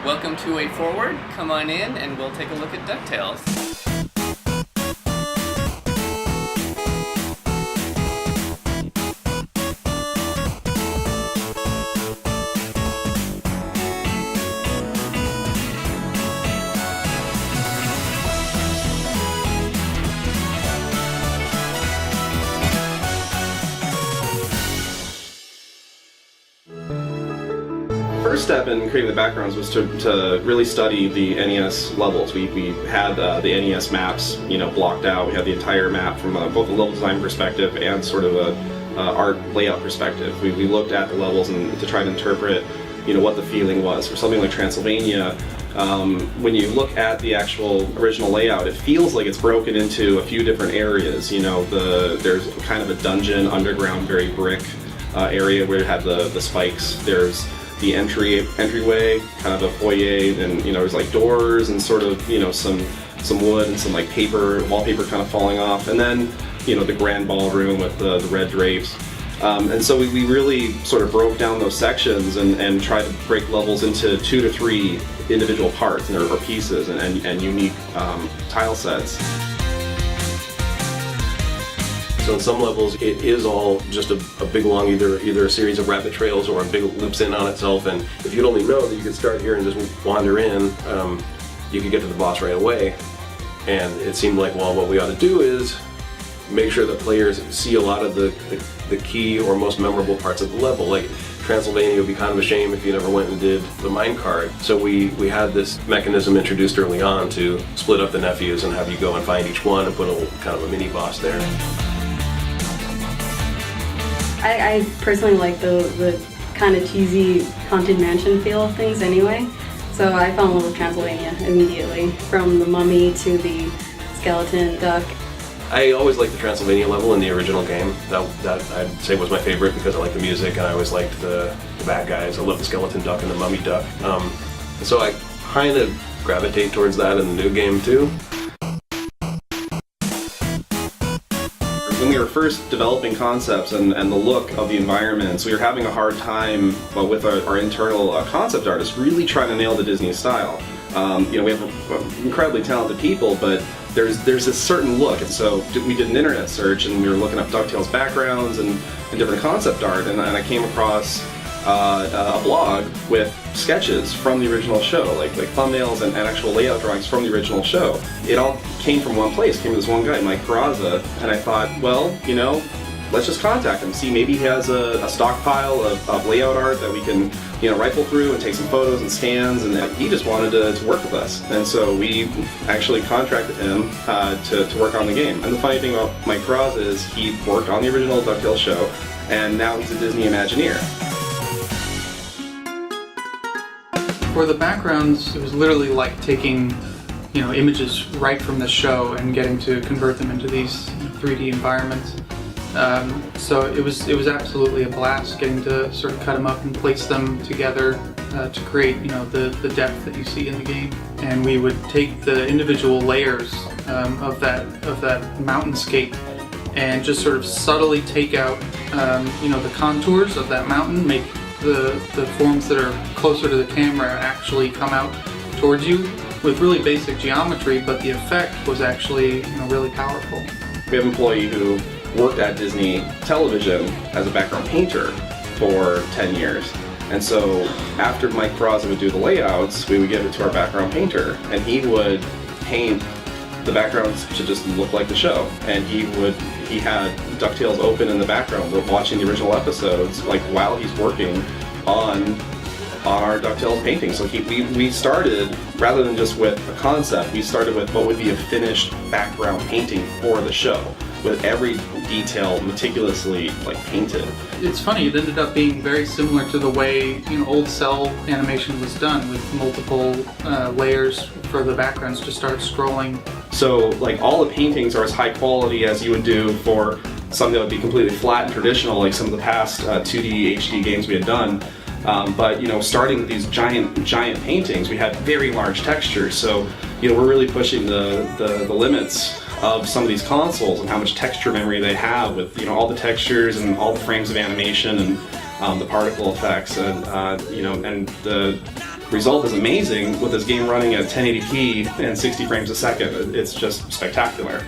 Welcome to WayForward. Come on in and we'll take a look at DuckTales. First step in creating the backgrounds was to really study the NES levels. We had the NES maps, blocked out. We had the entire map from both a level design perspective and sort of a art layout perspective. We looked at the levels and to try to interpret, what the feeling was. For something like Transylvania, when you look at the actual original layout, it feels like it's broken into a few different areas. There's kind of a dungeon, underground, very brick area where it had the spikes. There's the entryway, kind of a foyer, and there's like doors and sort of some wood and some like wallpaper kind of falling off, and then the grand ballroom with the red drapes. And so we really sort of broke down those sections and tried to break levels into 2 to 3 individual parts or pieces and unique tile sets. So in some levels, it is all just a big long either a series of rabbit trails or a big loops in on itself. And if you'd only know that you could start here and just wander in, you could get to the boss right away. And it seemed like, well, what we ought to do is make sure that players see a lot of the key or most memorable parts of the level. Like Transylvania would be kind of a shame if you never went and did the minecart. So we had this mechanism introduced early on to split up the nephews and have you go and find each one and put a kind of a mini boss there. I personally like the kind of cheesy Haunted Mansion feel of things anyway, so I fell in love with Transylvania immediately, from the mummy to the skeleton duck. I always liked the Transylvania level in the original game. That I'd say was my favorite because I liked the music and I always liked the bad guys. I love the skeleton duck and the mummy duck. So I kind of gravitate towards that in the new game too. When we were first developing concepts and the look of the environments, we were having a hard time with our internal concept artists really trying to nail the Disney style. We have incredibly talented people, but there's this certain look, and so we did an internet search and we were looking up DuckTales backgrounds and different concept art, and I came across a blog with sketches from the original show, like thumbnails and actual layout drawings from the original show. It all came from one place, came from this one guy, Mike Peraza, and I thought, well, let's just contact him, see maybe he has a stockpile of layout art that we can rifle through and take some photos and scans, and he just wanted to work with us. And so we actually contracted him to work on the game. And the funny thing about Mike Peraza is he worked on the original DuckTales show, and now he's a Disney Imagineer. For the backgrounds, it was literally like taking, images right from the show and getting to convert them into these 3D environments. So it was absolutely a blast getting to sort of cut them up and place them together to create, the depth that you see in the game. And we would take the individual layers of that mountainscape and just sort of subtly take out, the contours of that mountain, make the forms that are closer to the camera actually come out towards you with really basic geometry, but the effect was actually really powerful. We have an employee who worked at Disney Television as a background painter for 10 years. And so after Mike Peraza would do the layouts, we would give it to our background painter, and he would paint the backgrounds to just look like the show. And he had DuckTales open in the background, watching the original episodes, like while he's working on our DuckTales painting. So we started, rather than just with a concept, we started with what would be a finished background painting for the show, with every detail meticulously painted. It's funny, it ended up being very similar to the way old cell animation was done, with multiple layers for the backgrounds to start scrolling. So all the paintings are as high quality as you would do for something that would be completely flat and traditional, like some of the past 2D HD games we had done. But starting with these giant paintings, we had very large textures. So we're really pushing the limits of some of these consoles and how much texture memory they have with all the textures and all the frames of animation and the particle effects and and the result is amazing with this game running at 1080p and 60 frames a second. It's just spectacular.